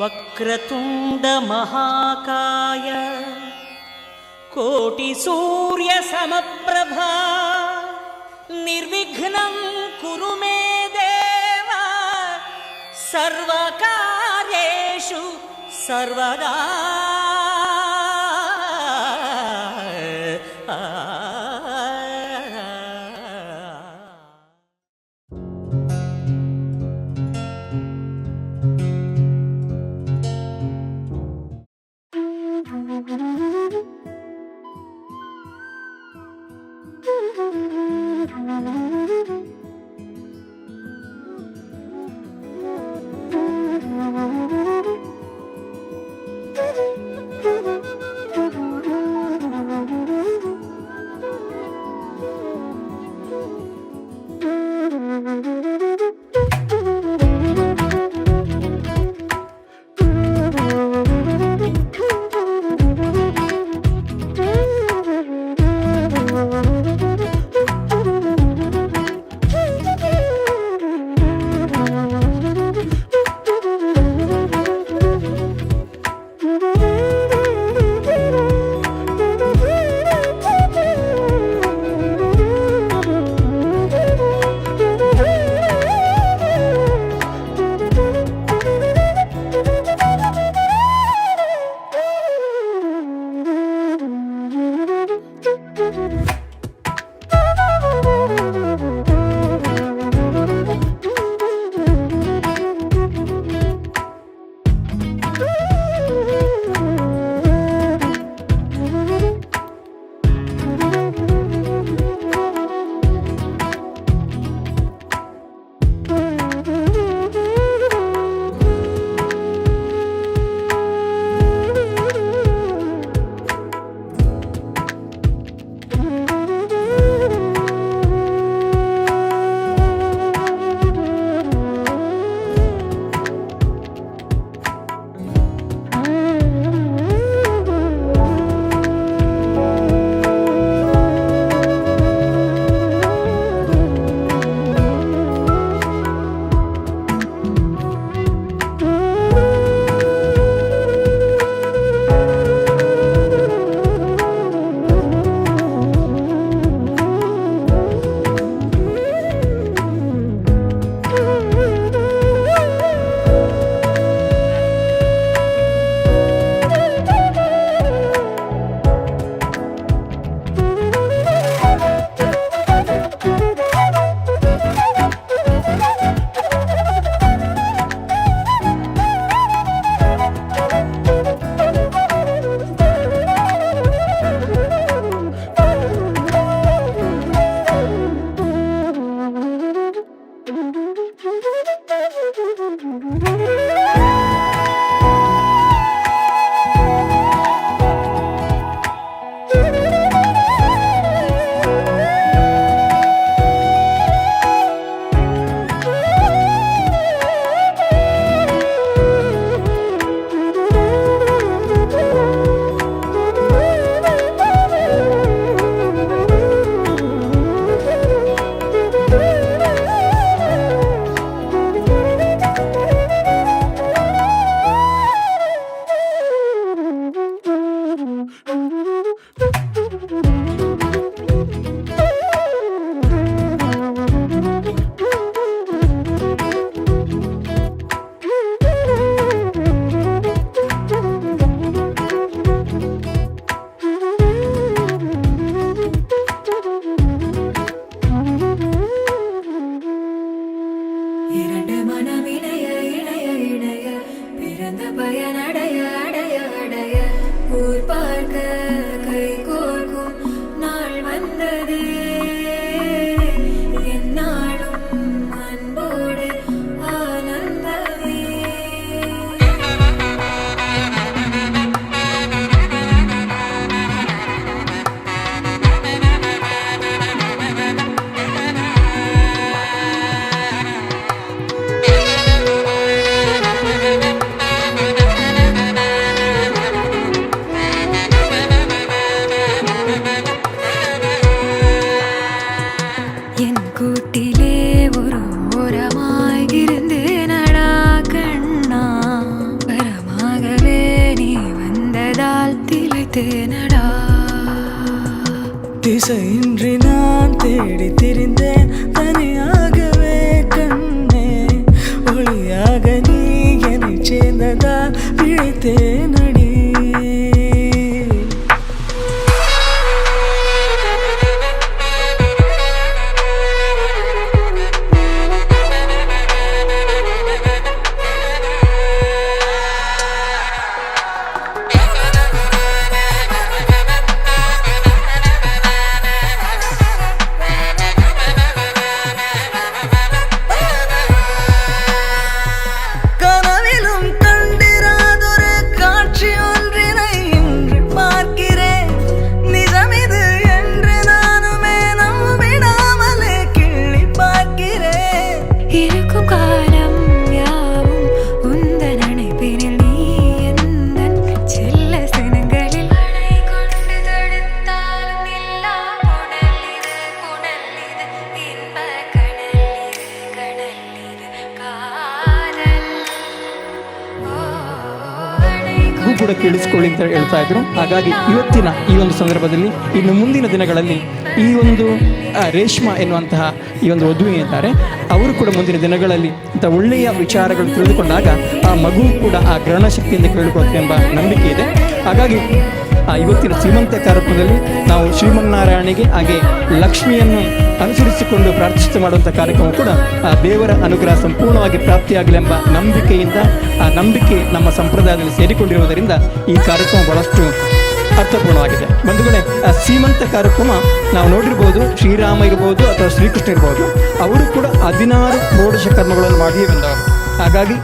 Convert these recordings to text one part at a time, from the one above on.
వక్రతుండ మహాకాయ కోటి సూర్య సమప్రభా నిర్విఘ్నం కురు మే దేవ సర్వకార్యేషు సర్వదా. வைத்தேனடா. திசையின்றி நான் தேடி திரிந்தேன் தனியாகவே கண்ணே, ஒளியாக நீ என்னை சேர்ந்ததா பிழைத்தேனடி. ಕೂಡ ಕೇಳಿಸ್ಕೊಳ್ಳಿ ಅಂತ ಹೇಳ್ತಾ ಇದ್ರು. ಹಾಗಾಗಿ ಇವತ್ತಿನ ಈ ಒಂದು ಸಂದರ್ಭದಲ್ಲಿ ಇನ್ನು ಮುಂದಿನ ದಿನಗಳಲ್ಲಿ ಈ ಒಂದು ರೇಷ್ಮಾ ಎನ್ನುವಂತಹ ಈ ಒಂದು ವಧುವೆ ಇದ್ದಾರೆ, ಅವರು ಕೂಡ ಮುಂದಿನ ದಿನಗಳಲ್ಲಿ ಇಂಥ ಒಳ್ಳೆಯ ವಿಚಾರಗಳು ತಿಳಿದುಕೊಂಡಾಗ ಆ ಮಗು ಕೂಡ ಆ ಗ್ರಹಣ ಶಕ್ತಿಯಿಂದ ಕೇಳಿಕೊಳ್ಳುತ್ತೆ ಎಂಬ ನಂಬಿಕೆ ಇದೆ. ಹಾಗಾಗಿ ಇವತ್ತಿನ ಶ್ರೀಮಂತ ಕಾರ್ಯಕ್ರಮದಲ್ಲಿ ನಾವು ಶ್ರೀಮನ್ನಾರಾಯಣಿಗೆ ಹಾಗೆ ಲಕ್ಷ್ಮಿಯನ್ನು ಅನುಸರಿಸಿಕೊಂಡು ಪ್ರಾರ್ಥಿಸಿ ಮಾಡುವಂಥ ಕಾರ್ಯಕ್ರಮ ಕೂಡ ಆ ದೇವರ ಅನುಗ್ರಹ ಸಂಪೂರ್ಣವಾಗಿ ಪ್ರಾಪ್ತಿಯಾಗಲಿ ಎಂಬ ನಂಬಿಕೆಯಿಂದ, ಆ ನಂಬಿಕೆ ನಮ್ಮ ಸಂಪ್ರದಾಯದಲ್ಲಿ ಸೇರಿಕೊಂಡಿರುವುದರಿಂದ ಈ ಕಾರ್ಯಕ್ರಮ ಬಹಳಷ್ಟು ಅರ್ಥಪೂರ್ಣವಾಗಿದೆ. ಬಂಧುಗಳೇ, ಆ ಶ್ರೀಮಂತ ಕಾರ್ಯಕ್ರಮ ನಾವು ನೋಡಿರ್ಬೋದು, ಶ್ರೀರಾಮ ಇರ್ಬೋದು ಅಥವಾ ಶ್ರೀಕೃಷ್ಣ ಇರ್ಬೋದು, ಅವರು ಕೂಡ 16 ಷೋಡಶ ಕರ್ಮಗಳನ್ನು ಮಾಡಿಯೇ ಬಂದವರು. ಹಾಗಾಗಿ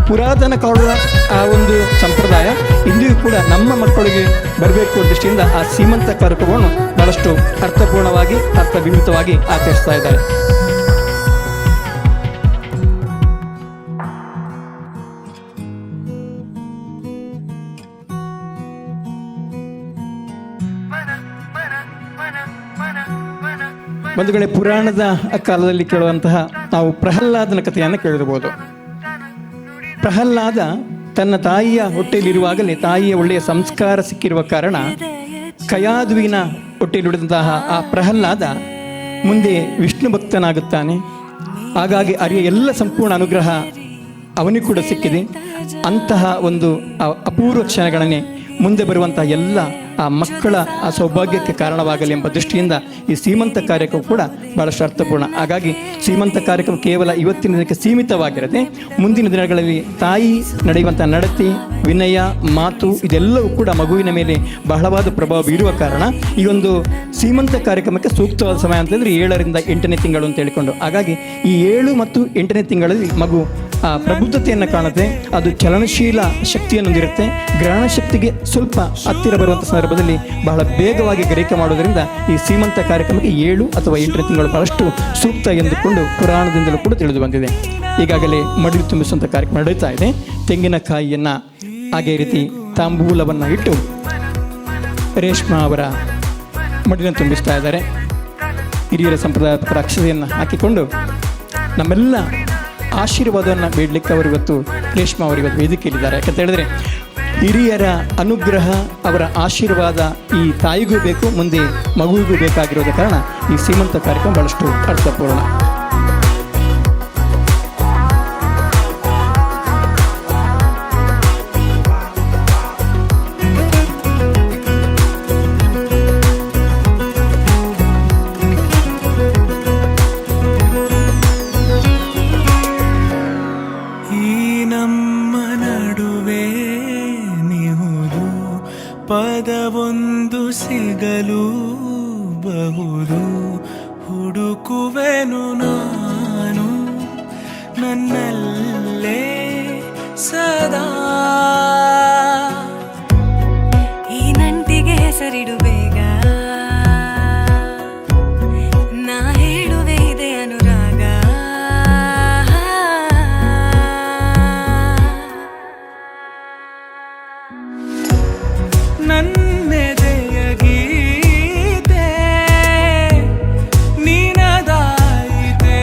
ಪುರಾತನ ಕಾಲದ ಆ ಒಂದು ಸಂಪ್ರದಾಯ ಇಂದಿಗೂ ಕೂಡ ನಮ್ಮ ಮಕ್ಕಳಿಗೆ ಬರಬೇಕು ಅನ್ನೋ ದೃಷ್ಟಿಯಿಂದ ಆ ಶ್ರೀಮಂತ ಕಾರ್ಯಕ್ರಮವನ್ನು ಬಹಳಷ್ಟು ಅರ್ಥಪೂರ್ಣವಾಗಿ ಅರ್ಥವಿಹಿತವಾಗಿ ಆಚರಿಸ್ತಾ ಇದ್ದಾರೆ. ಬಂಧುಗಳೇ, ಪುರಾಣದ ಕಾಲದಲ್ಲಿ ಕೇಳುವಂತಹ ನಾವು ಪ್ರಹ್ಲಾದನ ಕಥೆಯನ್ನು ಕೇಳಿರಬಹುದು. ಪ್ರಹ್ಲಾದ ತನ್ನ ತಾಯಿಯ ಹೊಟ್ಟೆಯಲ್ಲಿರುವಾಗಲೇ ತಾಯಿಯ ಒಳ್ಳೆಯ ಸಂಸ್ಕಾರ ಸಿಕ್ಕಿರುವ ಕಾರಣ ಕಯಾದುವಿನ ಹೊಟ್ಟೆಯಲ್ಲಿಡಿದಂತಹ ಆ ಪ್ರಹ್ಲಾದ ಮುಂದೆ ವಿಷ್ಣು ಭಕ್ತನಾಗುತ್ತಾನೆ. ಹಾಗಾಗಿ ಅರಿಯ ಎಲ್ಲ ಸಂಪೂರ್ಣ ಅನುಗ್ರಹ ಅವನಿಗೆ ಕೂಡ ಸಿಕ್ಕಿದೆ. ಅಂತಹ ಒಂದು ಅಪೂರ್ವ ಕ್ಷಣಗಳನ್ನೇ ಮುಂದೆ ಬರುವಂತಹ ಎಲ್ಲ ಆ ಮಕ್ಕಳ ಆ ಸೌಭಾಗ್ಯಕ್ಕೆ ಕಾರಣವಾಗಲಿ ಎಂಬ ದೃಷ್ಟಿಯಿಂದ ಈ ಶ್ರೀಮಂತ ಕಾರ್ಯಕ್ರಮ ಕೂಡ ಬಹಳಷ್ಟು ಅರ್ಥಪೂರ್ಣ. ಹಾಗಾಗಿ ಶ್ರೀಮಂತ ಕಾರ್ಯಕ್ರಮ ಕೇವಲ ಇವತ್ತಿನ ದಿನಕ್ಕೆ ಸೀಮಿತವಾಗಿರದೆ ಮುಂದಿನ ದಿನಗಳಲ್ಲಿ ತಾಯಿ ನಡೆಯುವಂಥ ನಡತೆ, ವಿನಯ, ಮಾತು ಇದೆಲ್ಲವೂ ಕೂಡ ಮಗುವಿನ ಮೇಲೆ ಬಹಳವಾದ ಪ್ರಭಾವ ಬೀರುವ ಕಾರಣ ಈ ಒಂದು ಶ್ರೀಮಂತ ಕಾರ್ಯಕ್ರಮಕ್ಕೆ ಸೂಕ್ತವಾದ ಸಮಯ ಅಂತಂದರೆ 7ರಿಂದ 8ನೇ ತಿಂಗಳು ಅಂತ ಹೇಳಿಕೊಂಡು. ಹಾಗಾಗಿ ಈ 7 ಮತ್ತು 8ನೇ ತಿಂಗಳಲ್ಲಿ ಮಗು ಪ್ರಬುದ್ಧತೆಯನ್ನು ಕಾಣುತ್ತೆ, ಅದು ಚಲನಶೀಲ ಶಕ್ತಿಯನ್ನು ಹೊಂದಿರುತ್ತೆ. ಗ್ರಹಣ ಶಕ್ತಿಗೆ ಸ್ವಲ್ಪ ಹತ್ತಿರ ಬರುವಂಥ ಸಂದರ್ಭದಲ್ಲಿ ಬಹಳ ಬೇಗವಾಗಿ ಗ್ರಹಿಕೆ ಮಾಡೋದರಿಂದ ಈ ಶ್ರೀಮಂತ ಕಾರ್ಯಕ್ರಮಕ್ಕೆ 7 ಅಥವಾ 8ನೇ ತಿಂಗಳು ಬಹಳಷ್ಟು ಸೂಕ್ತ ಎಂದುಕೊಂಡು ಪುರಾಣದಿಂದಲೂ ಕೂಡ ತಿಳಿದು ಬಂದಿದೆ. ಈಗಾಗಲೇ ಮಡಿಲು ತುಂಬಿಸುವಂಥ ಕಾರ್ಯಕ್ರಮ ನಡೀತಾ ಇದೆ. ತೆಂಗಿನಕಾಯಿಯನ್ನು ಹಾಗೆ ರೀತಿ ತಾಂಬೂಲವನ್ನು ಇಟ್ಟು ರೇಷ್ಮಾ ಅವರ ಮಡಿಲನ್ನು ತುಂಬಿಸ್ತಾ ಇದ್ದಾರೆ. ಹಿರಿಯರ ಸಂಪ್ರದಾಯ ಅಕ್ಷತೆಯನ್ನು ಹಾಕಿಕೊಂಡು ನಮ್ಮೆಲ್ಲ ಆಶೀರ್ವಾದವನ್ನು ಬೇಡಲಿಕ್ಕೆ ಅವರು ಇವತ್ತು ರೇಷ್ಮಾ ಅವರು ಇವತ್ತು ವೇದಿಕೆಯಲ್ಲಿದ್ದಾರೆ. ಯಾಕಂತ ಹೇಳಿದ್ರೆ ಹಿರಿಯರ ಅನುಗ್ರಹ, ಅವರ ಆಶೀರ್ವಾದ ಈ ತಾಯಿಗೂ ಬೇಕು, ಮುಂದೆ ಮಗುವಿಗೂ ಬೇಕಾಗಿರೋದ ಕಾರಣ ಈ ಶ್ರೀಮಂತ ಕಾರ್ಯಕ್ರಮ ಬಹಳಷ್ಟು ಅರ್ಥಪೂರ್ಣ. ಪದವೊಂದು ಸಿಗಲು ಬಹುದು ಹುಡುಕುವೆನು ನಾನು ನನ್ನಲ್ಲೇ ಸದಾ. ಈ ನಂಟಿಗೆ ಹೆಸರಿಡು ಬೇಗ, ನಾ ಹೇಳುವೆ ಇದೆ ಅನುರಾಗ. ನನ್ನೆದೆಯ ಗೀತೆ ನಿನದಾಯಿತೆ,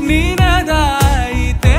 ನಿನದಾಯಿತೆ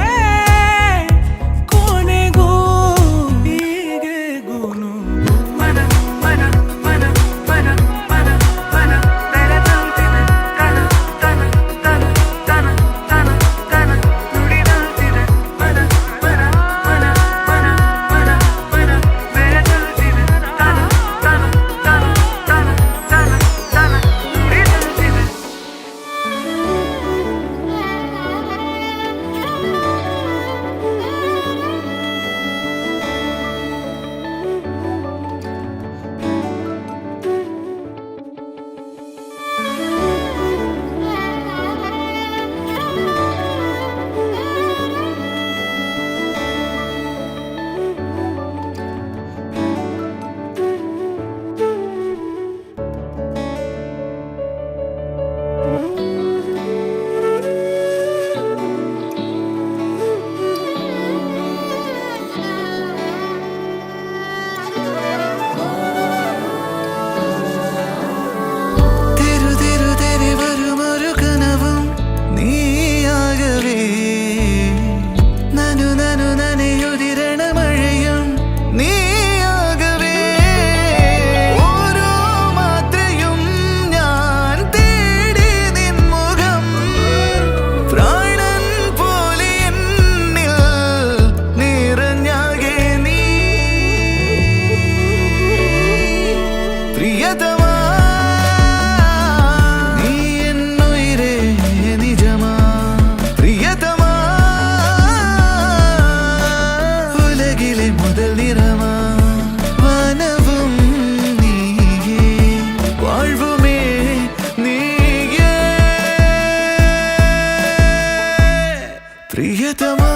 உலகிலே முதல் நிறமா வானவும் நீயே வாழ்வுமே நீயே பிரியதமா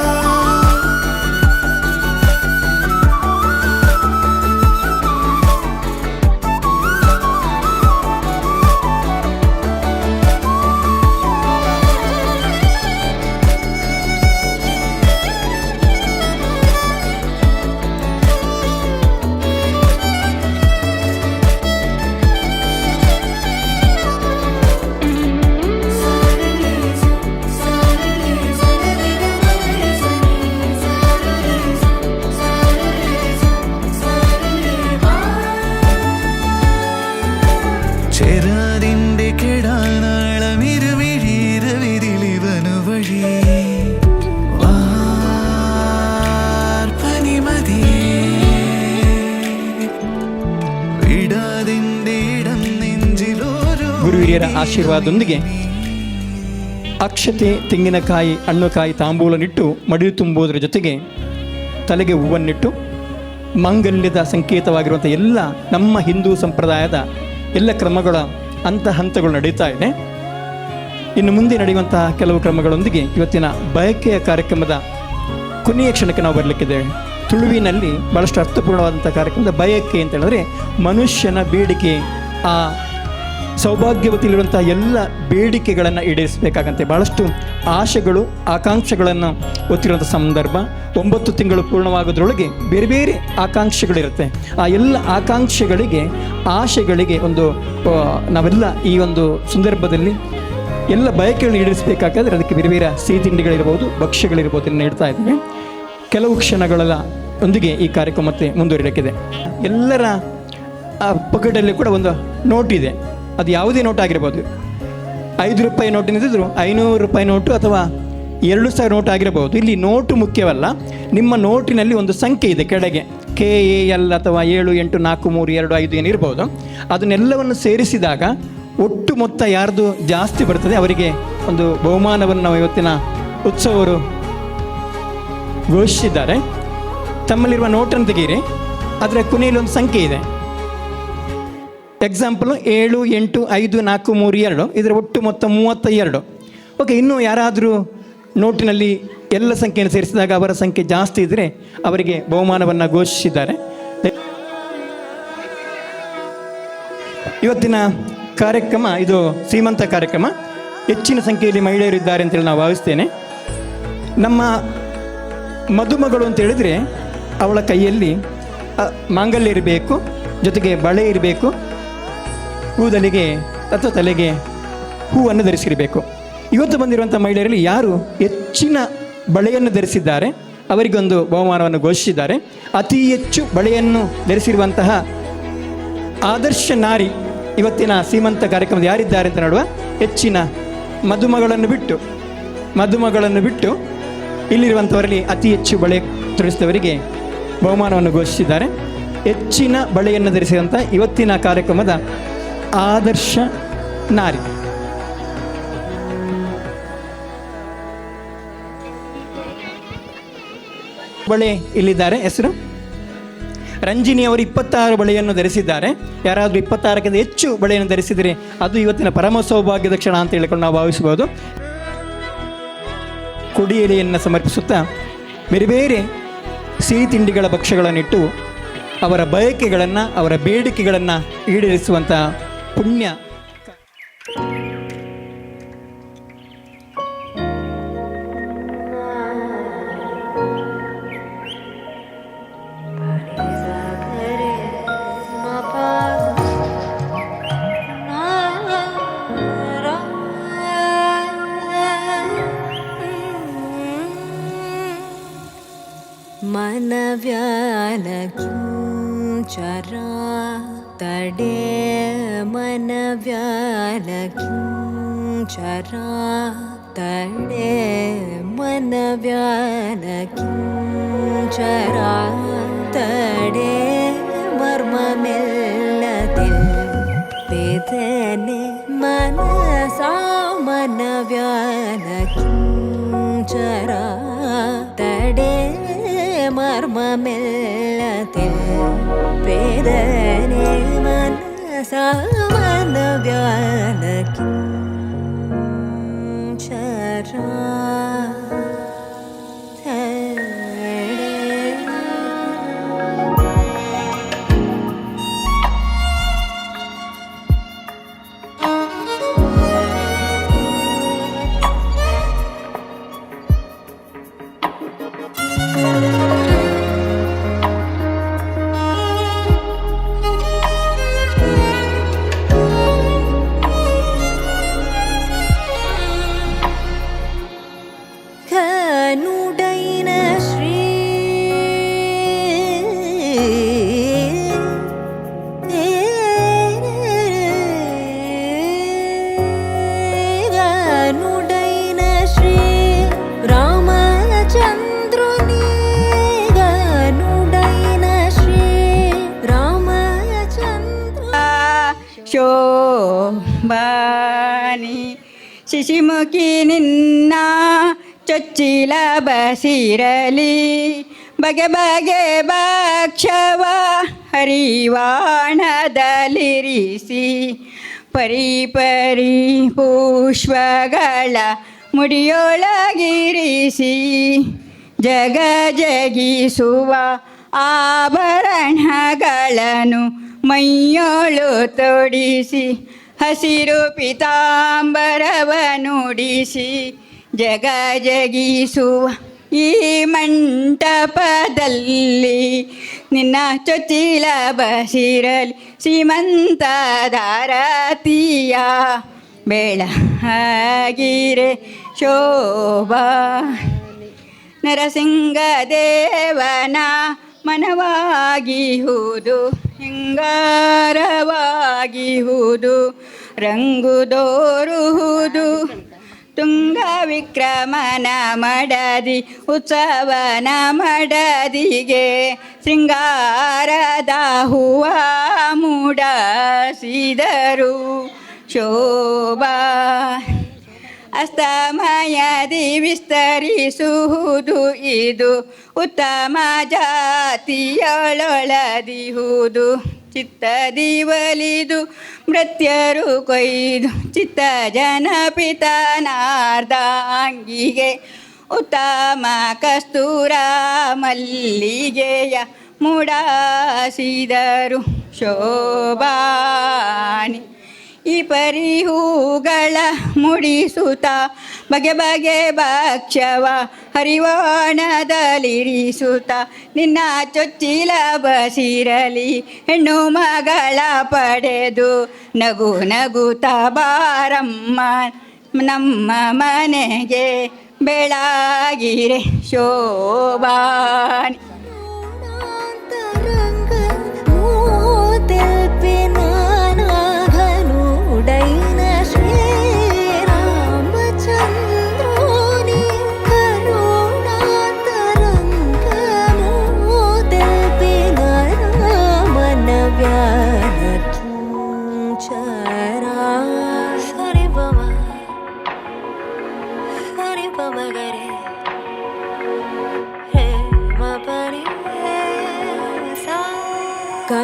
ചേരാതിന്റെ കെടാനാളമിരുമിഴിരവിതിലിവനു വഴി വാർപ്പനിമതിയേ വിടാതിന്റെ ഇടം നെഞ്ചിലോരോ ಗುರು ಹಿರಿಯರ ಆಶೀರ್ವಾದದೊಂದಿಗೆ ಅಕ್ಷತೆ ತೆಂಗಿನಕಾಯಿ ಹಣ್ಣುಕಾಯಿ ತಾಂಬೂಲನಿಟ್ಟು ಮಡಿಲು ತುಂಬುವುದರ ಜೊತೆಗೆ ತಲೆಗೆ ಹೂವನ್ನಿಟ್ಟು ಮಾಂಗಲ್ಯದ ಸಂಕೇತವಾಗಿರುವಂಥ ಎಲ್ಲ ನಮ್ಮ ಹಿಂದೂ ಸಂಪ್ರದಾಯದ ಎಲ್ಲ ಕ್ರಮಗಳ ಹಂತಗಳು ನಡೀತಾ ಇದೆ. ಇನ್ನು ಮುಂದೆ ನಡೆಯುವಂತಹ ಕೆಲವು ಕ್ರಮಗಳೊಂದಿಗೆ ಇವತ್ತಿನ ಬಯಕೆಯ ಕಾರ್ಯಕ್ರಮದ ಕೊನೆಯ ಕ್ಷಣಕ್ಕೆ ನಾವು ಬರಲಿಕ್ಕಿದ್ದೇವೆ. ತುಳುವಿನಲ್ಲಿ ಭಾಳಷ್ಟು ಅರ್ಥಪೂರ್ಣವಾದಂಥ ಕಾರ್ಯಕ್ರಮದ ಬಯಕೆ ಅಂತ ಹೇಳಿದ್ರೆ ಮನುಷ್ಯನ ಬೇಡಿಕೆ, ಆ ಸೌಭಾಗ್ಯವತಿಲಿರುವಂಥ ಎಲ್ಲ ಬೇಡಿಕೆಗಳನ್ನು ಈಡೇರಿಸಬೇಕಾಗಂತೆ ಭಾಳಷ್ಟು ಆಶೆಗಳು ಆಕಾಂಕ್ಷೆಗಳನ್ನು ಹೊತ್ತಿರುವಂಥ ಸಂದರ್ಭ. 9 ತಿಂಗಳು ಪೂರ್ಣವಾಗೋದ್ರೊಳಗೆ ಬೇರೆ ಬೇರೆ ಆಕಾಂಕ್ಷೆಗಳಿರುತ್ತೆ. ಆ ಎಲ್ಲ ಆಶೆಗಳಿಗೆ ಒಂದು ನಾವೆಲ್ಲ ಈ ಒಂದು ಸಂದರ್ಭದಲ್ಲಿ ಎಲ್ಲ ಬಯಕೆಗಳನ್ನ ಈಡೇರಿಸಬೇಕಾದ್ರೆ ಅದಕ್ಕೆ ಬೇರೆ ಬೇರೆ ಸಿಹಿ ತಿಂಡಿಗಳಿರ್ಬೋದು, ಭಕ್ಷ್ಯಗಳಿರ್ಬೋದು ನೀಡ್ತಾ ಇದ್ದೇವೆ. ಕೆಲವು ಕ್ಷಣಗಳ ಒಂದಿಗೆ ಈ ಕಾರ್ಯಕ್ರಮ ಮತ್ತೆ ಮುಂದುವರಿಯಲಿಕ್ಕಿದೆ. ಎಲ್ಲರ ಪಕೆಟಲ್ಲಿ ಕೂಡ ಒಂದು ನೋಟ್ ಇದೆ. ಅದು ಯಾವುದೇ ನೋಟ್ ಆಗಿರ್ಬೋದು, 5 ರೂಪಾಯಿ ನೋಟಿನಿದ್ರು 500 ರೂಪಾಯಿ ನೋಟು ಅಥವಾ 2,000 ನೋಟ್ ಆಗಿರಬಹುದು. ಇಲ್ಲಿ ನೋಟು ಮುಖ್ಯವಲ್ಲ, ನಿಮ್ಮ ನೋಟಿನಲ್ಲಿ ಒಂದು ಸಂಖ್ಯೆ ಇದೆ ಕೆಳಗೆ, KAL ಅಥವಾ 784325 ಏನಿರ್ಬೋದು. ಅದನ್ನೆಲ್ಲವನ್ನು ಸೇರಿಸಿದಾಗ ಒಟ್ಟು ಮೊತ್ತ ಯಾರ್ದು ಜಾಸ್ತಿ ಬರ್ತದೆ ಅವರಿಗೆ ಒಂದು ಬಹುಮಾನವನ್ನು ನಾವು ಇವತ್ತಿನ ಉತ್ಸವರು ಘೋಷಿಸಿದ್ದಾರೆ. ತಮ್ಮಲ್ಲಿರುವ ನೋಟನ್ನು ತೆಗೀರಿ, ಅದರ ಕೊನೆಯಲ್ಲಿ ಒಂದು ಸಂಖ್ಯೆ ಇದೆ. ಎಕ್ಸಾಂಪಲು 785432, ಇದರ ಒಟ್ಟು ಮೊತ್ತ 32. ಓಕೆ, ಇನ್ನೂ ಯಾರಾದರೂ ನೋಟಿನಲ್ಲಿ ಎಲ್ಲ ಸಂಖ್ಯೆಯನ್ನು ಸೇರಿಸಿದಾಗ ಅವರ ಸಂಖ್ಯೆ ಜಾಸ್ತಿ ಇದ್ದರೆ ಅವರಿಗೆ ಬಹುಮಾನವನ್ನು ಘೋಷಿಸಿದ್ದಾರೆ. ಇವತ್ತಿನ ಕಾರ್ಯಕ್ರಮ ಇದು ಶ್ರೀಮಂತ ಕಾರ್ಯಕ್ರಮ. ಹೆಚ್ಚಿನ ಸಂಖ್ಯೆಯಲ್ಲಿ ಮಹಿಳೆಯರು ಇದ್ದಾರೆ ಅಂತೇಳಿ ನಾವು ಭಾವಿಸ್ತೇನೆ. ನಮ್ಮ ಮದುಮಗಳು ಅಂತ ಹೇಳಿದರೆ ಅವಳ ಕೈಯಲ್ಲಿ ಮಾಂಗಲ್ಯ ಇರಬೇಕು, ಜೊತೆಗೆ ಬಳೆ ಇರಬೇಕು, ಕೂದಲಿಗೆ ಅಥವಾ ತಲೆಗೆ ಹೂವನ್ನು ಧರಿಸಿರಬೇಕು. ಇವತ್ತು ಬಂದಿರುವಂಥ ಮಹಿಳೆಯರಲ್ಲಿ ಯಾರು ಹೆಚ್ಚಿನ ಬಳೆಯನ್ನು ಧರಿಸಿದ್ದಾರೆ ಅವರಿಗೊಂದು ಬಹುಮಾನವನ್ನು ಘೋಷಿಸಿದ್ದಾರೆ. ಅತಿ ಹೆಚ್ಚು ಬಳೆಯನ್ನು ಧರಿಸಿರುವಂತಹ ಆದರ್ಶ ನಾರಿ ಇವತ್ತಿನ ಸೀಮಂತ ಕಾರ್ಯಕ್ರಮದ ಯಾರಿದ್ದಾರೆ ಅಂತ ನೋಡುವ. ಹೆಚ್ಚಿನ ಮದುಮಗಳನ್ನು ಬಿಟ್ಟು ಇಲ್ಲಿರುವಂಥವರಲ್ಲಿ ಅತಿ ಹೆಚ್ಚು ಬಳೆ ತೊಡಿಸಿದವರಿಗೆ ಬಹುಮಾನವನ್ನು ಘೋಷಿಸಿದ್ದಾರೆ. ಹೆಚ್ಚಿನ ಬಳೆಯನ್ನು ಧರಿಸಿದಂಥ ಇವತ್ತಿನ ಕಾರ್ಯಕ್ರಮದ ಆದರ್ಶ ನಾರಿ. ಬಳೆ ಇಲ್ಲಿದ್ದಾರೆ, ಹೆಸರು ರಂಜಿನಿ ಅವರು 26 ಬಳೆಯನ್ನು ಧರಿಸಿದ್ದಾರೆ. ಯಾರಾದರೂ 26ಕ್ಕಿಂತ ಹೆಚ್ಚು ಬಳೆಯನ್ನು ಧರಿಸಿದರೆ ಅದು ಇವತ್ತಿನ ಪರಮ ಸೌಭಾಗ್ಯದ ಕ್ಷಣ ಅಂತ ಹೇಳಿಕೊಂಡು ನಾವು ಭಾವಿಸಬಹುದು. ಕೊಡಿ ಎಲೆಯನ್ನು ಸಮರ್ಪಿಸುತ್ತಾ ಬೇರೆ ಬೇರೆ ಸಿಹಿ ತಿಂಡಿಗಳ ಭಕ್ಷ್ಯಗಳನ್ನಿಟ್ಟು ಅವರ ಬಯಕೆಗಳನ್ನು, ಅವರ ಬೇಡಿಕೆಗಳನ್ನು ಈಡೇರಿಸುವಂಥ ಪುಣ್ಯ. मनव्यालकिंचरा तडे मनव्यालकिंचरा तडे मनव्यालकिंचरा तडे मर्ममेल्लतिल पेदने मनसा मनव्यालकिंचरा तडे കർമ്മമെല്ലത്തിൽ വേദനെ മനസാമന വ്യാനക്കും ചരാ ಶೋಭಾನಿ ಶಿಶಿಮುಖಿ ನಿನ್ನ ಚೊಚ್ಚಿಲ ಬಸಿರಲಿ ಬಗೆ ಬಗೆ ಭಕ್ಷವ ಹರಿವಾಣದಲ್ಲಿರಿಸಿ ಪರಿ ಪರಿ ಪುಷ್ಪಗಳ ಮುಡಿಯೊಳಗಿರಿಸಿ ಜಗ ಜಗಿಸುವ ಆಭರಣಗಳನ್ನು ಮೈಯೋಳು ತೊಡಿಸಿ ಹಸಿರು ಪಿತಾಂಬರವನುಡಿಸಿ ಜಗ ಜಗಿಸುವ ಈ ಮಂಟಪದಲ್ಲಿ ನಿನ್ನ ಚೊಚ್ಚಿಲ ಬಸಿರಲಿ ಸೀಮಂತದಾರತಿಯ ಬೆಳಗಿರೆ ಶೋಭಾ ನರಸಿಂಗದೇವನ ಮನವಾಗಿಹುದು ಹಿಂಗಾರವಾಗಿಹುದು ರಂಗುದೋರುಹುದು ತುಂಗ ವಿಕ್ರಮನ ಮಡದಿ ಉತ್ಸವನ ಮಡದಿಗೆ ಶೃಂಗಾರದ ಹೂವ ಮೂಡಸಿದರು ಶೋಭಾ ಅಸ್ತಮಯದಿ ವಿಸ್ತರಿಸುವುದು ಇದು ಉತ್ತಮ ಜಾತಿಯೊಳೊಳದಿಹುದು ಚಿತ್ತದಿ ಒಲಿದು ಮೃತ್ಯರು ಕೊಯ್ದು ಚಿತ್ತ ಜನಪಿತನಾರ್ಧಾಂಗಿಗೆ ಉತ್ತಮ ಕಸ್ತೂರ ಮಲ್ಲಿಗೆಯ ಮುಡಾಸಿದರು ಶೋಭಾನಿ ಈ ಪರಿಹೂಗಳ ಮುಡಿಸುತ್ತ ಬಗೆ ಬಗೆ ಭಕ್ಷವ ಹರಿವಾಣದಲ್ಲಿರಿಸುತ್ತ ನಿನ್ನ ಚೊಚ್ಚಿಲ ಬಸಿರಲಿ ಹೆಣ್ಣು ಮಗಳ ಪಡೆದು ನಗು ನಗುತ್ತ ಬಾರಮ್ಮ ನಮ್ಮ ಮನೆಗೆ ಬೆಳಗಿರೆ ಶೋಭಾನಿ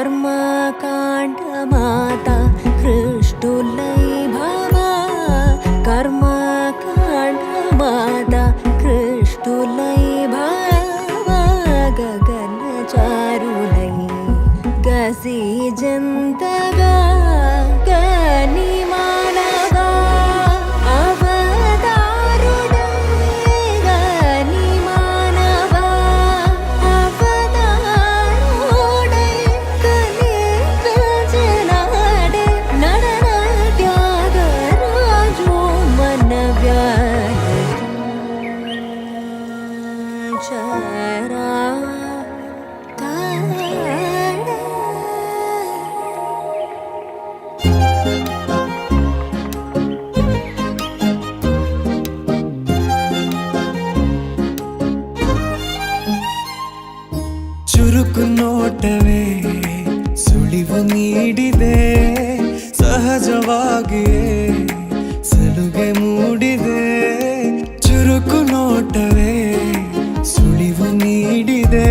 कर्मकाण्ड माता कृष्टुलै भवा कर्मकाण्ड माता कृष्टुलै भवा गगन चारुलै गसी जन्तगा गनि मानवा ಚುರುಕು ನೋಟವೇ ಸುಳಿವು ನೀಡಿದೆ ಸಹಜವಾಗಿಯೇ ಸಲುಗೆ ಮೂಡಿದೆ ಚುರುಕು ನೋಟವೇ ಸುಳಿವು ನೀಡಿದೆ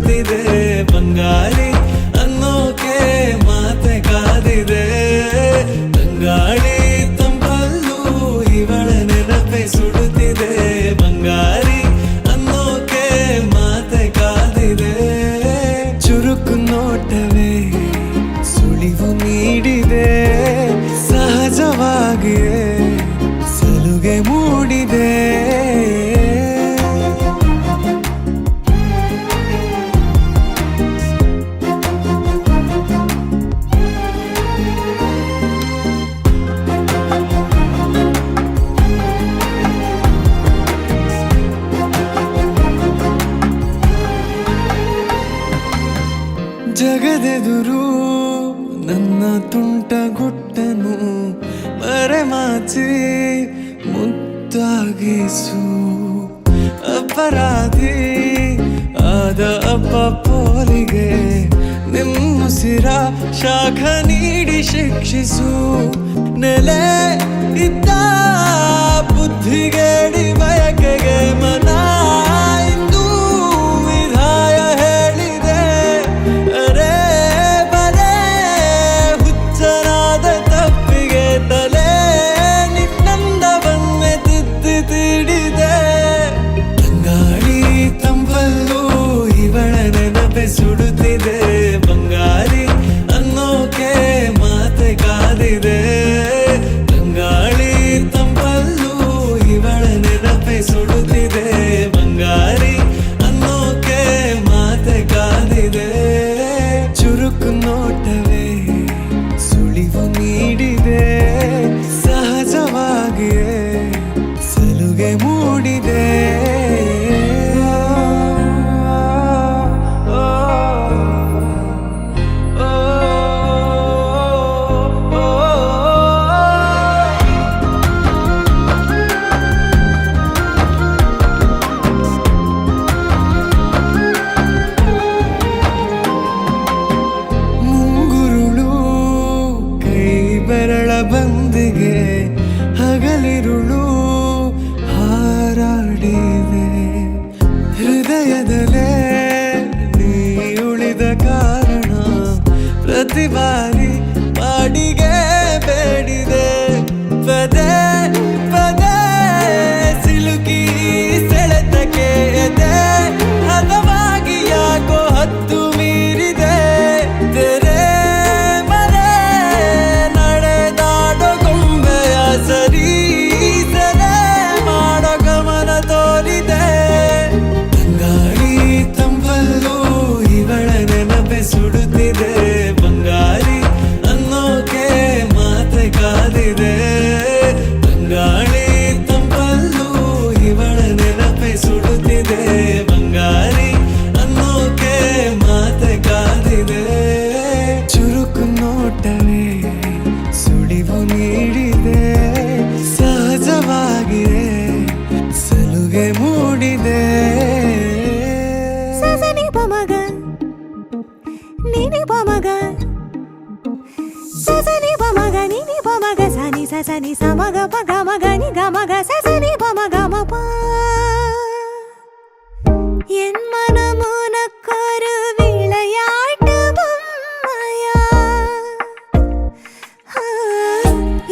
ಸುಡುತ್ತಿದೆ ಬಂಗಾರಿ ಅನ್ನೋಕೆ ಮಾತೆ ಕಾದಿದೆ ತಂಗಾಳಿ ತಂಪಲ್ಲೂ ಇವಳ ನೆನಪೆ ಸುಡುತ್ತಿದೆ ಬಂಗಾರಿ ಅನ್ನೋಕೆ ಮಾತೆ ಕಾದಿದೆ ಚುರುಕು ನೋಟವೇ ಸುಳಿವು ನೀಡಿದೆ ಸಹಜವಾಗಿಯೇ ಸಲುಗೆ ಮೂಡಿದೆ ಜಗದೆದುರು ನನ್ನ ತುಂಟ ಗುಟ್ಟನು ಮರೆಮಾಚಿ ಮುದ್ದಾಗಿಸು ಅಪರಾಧಿ ಆದ ಅಪ್ಪ ಪೋಲಿಗೆ ನಿಮ್ಮುಸಿರ ಶಾಖ ನೀಡಿ ಶಿಕ್ಷಿಸು ನೆಲೆ ಇದ್ದ ಬುದ್ಧಿಗೇಡಿ ಬಯಕೆಗೆ ಮನ ಇಂದು ವಿಧಾಯ ಹೇಳಿದೆ ಅರೆ ಬರೆ ಹುಚ್ಚನಾದ ತಪ್ಪಿಗೆ ತಲೆ ನಿನ್ನಂದವನ್ನೇ ತಿದ್ದಿ ತೀಡಿದೆ ತಂಗಾಳಿ ತಂಪಲ್ಲೂ ಇವಳ ನೆನಪೆ ಸುಡುತ್ತಿದೆ ಬಂಗಾರಿ ಅನ್ನೋಕೆ ಮಾತೆ ಕಾದಿದೆ ತಂಗಾಳಿ ತಂಪಲ್ಲೂ ಇವಳ ನೆನಪೆ ಸುಡುತ್ತಿದೆ ಬಂಗಾರಿ ಅನ್ನೋಕೆ ಮಾತೆ ಕಾದಿದೆ ಚುರುಕು ನೋಟವೇ ಸುಳಿವು ನೀಡಿದೆ ಸಹಜವಾಗಿಯೇ ಸಲುಗೆ ಮೂಡಿದೆ ಮುಂಗುರುಳು ಕೈ ಬೆರಳ ಬಂದಿಗೆ ಹಗಲಿರುಳು ಹಾರಾಡಿದೆ ಹೃದಯದಲ್ಲೇ ನೀ ಉಳಿದ ಕಾರಣ ಪ್ರತಿ ಬಾರಿ ಬಾಡಿಗೆ ಬೇಡಿದೆ ಪದೇ ಪದೇ ಸಿಲುಕಿ ಸೆಳೆತಕ್ಕೆ ಎದೆ ಹದವಾಗಿ ಯಾಕೋ ಹತ್ತು ಮೀರಿದೆ ತೆರೆ ಮರೆ ನಡೆದಾಡೋ ಗೊಂಬೆಯ ಸರಿ ಸರೆ ಮಾಡೋ ಗಮನ ತೋರಿದೆ ತಂಗಾಳಿ ತಂಪಲ್ಲೂ ಇವಳ ನೆನಪೆ ಸುಡುತ್ತಿದೆ ಬಂಗಾರಿ ಅನ್ನೋಕೆ ಮಾತೆ ಕಾದಿದೆ ತಂಗಾಳಿ ತಂಪಲ್ಲೂ ಇವಳ ನೆನಪೆ ಸುಡುತ್ತಿದೆ ಬಂಗಾರಿ ಅನ್ನೋಕೆ ಮಾತೆ ಕಾದಿದೆ ಚುರುಕು ನೋಟವೇ ಸುಳಿವು ನೀಡಿದೆ ಸಹಜವಾಗಿಯೇ ಸಲುಗೆ ಮೂಡಿದೆ ಸಸನಿ ಪಮಗ ನೀನಿ ಪಮಗ ಸಸನಿ ಪಮಗ ನೀನಿ ಪಮಗ ಸನಿ ಸಸನಿ ಸಮಗ ಪಗ ಮಗ ನಿ ಗಮಗ ಸಸನಿ ಪಮಗ ಮಪ என் மனமுனக்கொரு விளையாட்டு பொம்மையா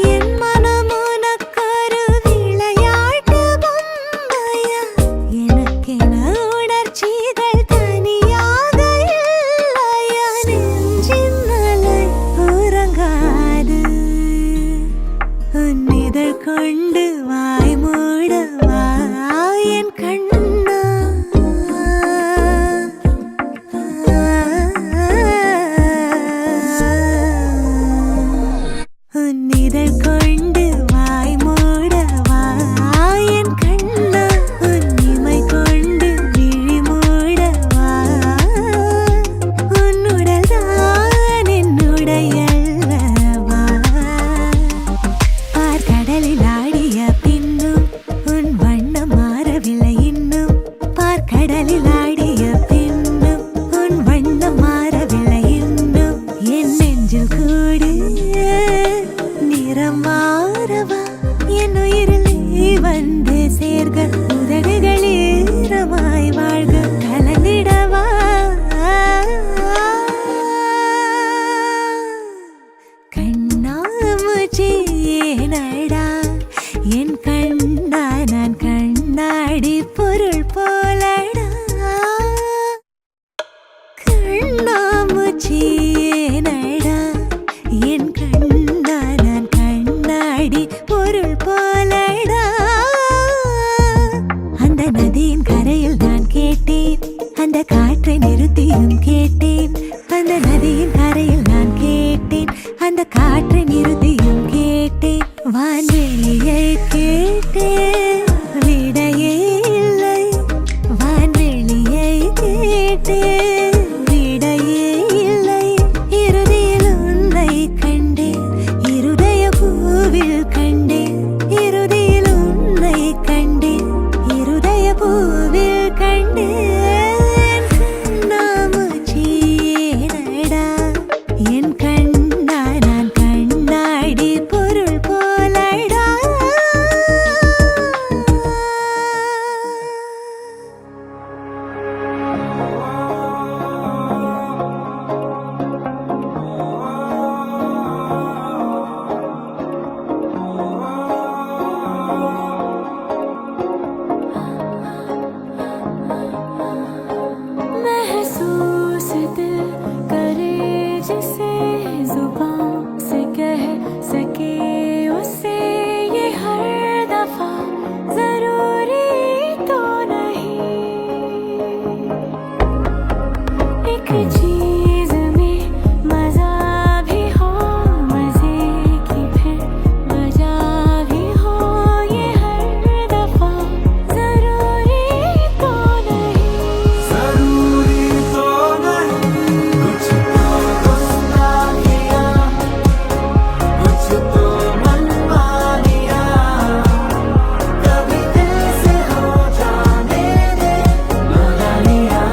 என் மனமுனக்கொரு விளையாட்டு பொம்மையா எனக்கென உணர்ச்சிகள் தனியாக இல்லையா நெஞ்சின் அலை உறங்காது உன்னிதழ் கொண்டு வாய் மூடவா என் கண்ணா கண்ணாமூச்சியேனடா என் கண்ணா நான் கண்ணாடி பொருள் போலடா அந்த நதியின் கரையில் நான் கேட்டேன் அந்த காற்றை நிறுத்தியும் கேட்டேன் அந்த நதியின் கரையில் நான் கேட்டேன் அந்த காற்றை நிறுத்தியும் கேட்டேன் வான்வெளியை கேட்டேன் விடையே இல்லை வான்வெளியை கேட்டேன் விடையே இல்லை இறுதியில் உன்னை கண்டேன் இருதய பூவில் கண்டேன் இறுதியில் உன்னை கண்டேன் இருதய பூவில் கண்டேன் கண்ணாமூச்சியேனடா என் கண்ணா நான் கண்ணாடி பொருள் போலடா महसूस दिल करे जिसे जुबां से कह सके उसे ये हर दफा जरूरी तो नहीं एक चीज में मजा भी हो मजे की फिर वजह भी हो ये हर दफा जरूरी तो नहीं जरूरी तो नहीं कुछ तो गुस्ताखियां कुछ तो मनमानियां कभी दिल से हो जाने दे नादानियां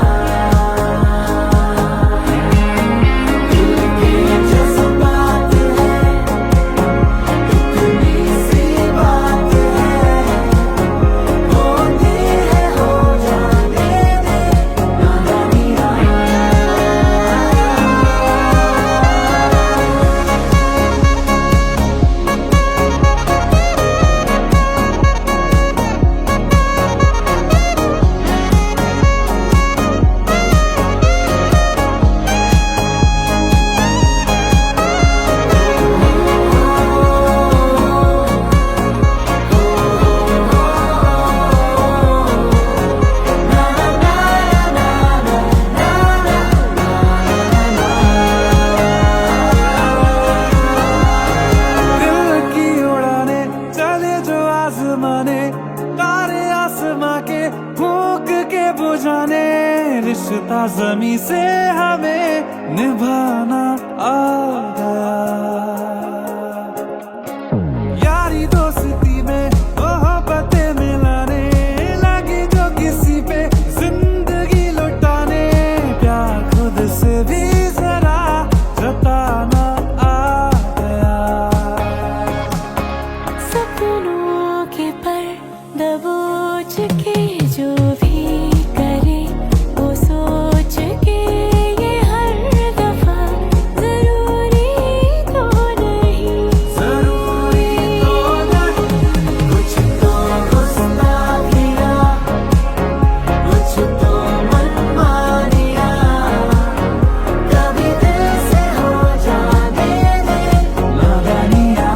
दिल के जज्बात है इतनी सी बात है होती है हो जाने दे नादानियां दिल की उड़ाने चले जो आसमाने तारे आसमां के फूंक के बुझाने रिश्ता जमी से हमें निभाना आ गया यारी दोस्ती में मोहब्बतें मिलाने लगी जो किसी पे जिंदगी लुटाने प्यार खुद से भी जरा जताना आ गया सपनों के पर दबोच के जो भी करे वो सोच के ये हर दफा जरूरी तो नहीं जरूरी तो नहीं कुछ तो गुस्ताखियां कुछ तो मनमानियां कभी दिल से हो जाने दे नादानियां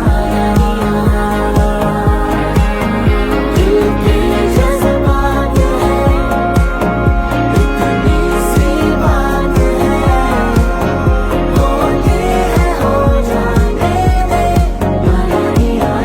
दिल के जज्बात है इतनी सी बात है होती है हो जाने दे नादानियां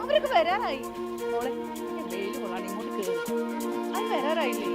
അവരൊക്കെ വരാറായി മോളെ വെയിൽ കൊള്ളാൻ ഇങ്ങോട്ട് കേറി അത് വരാറായില്ലേ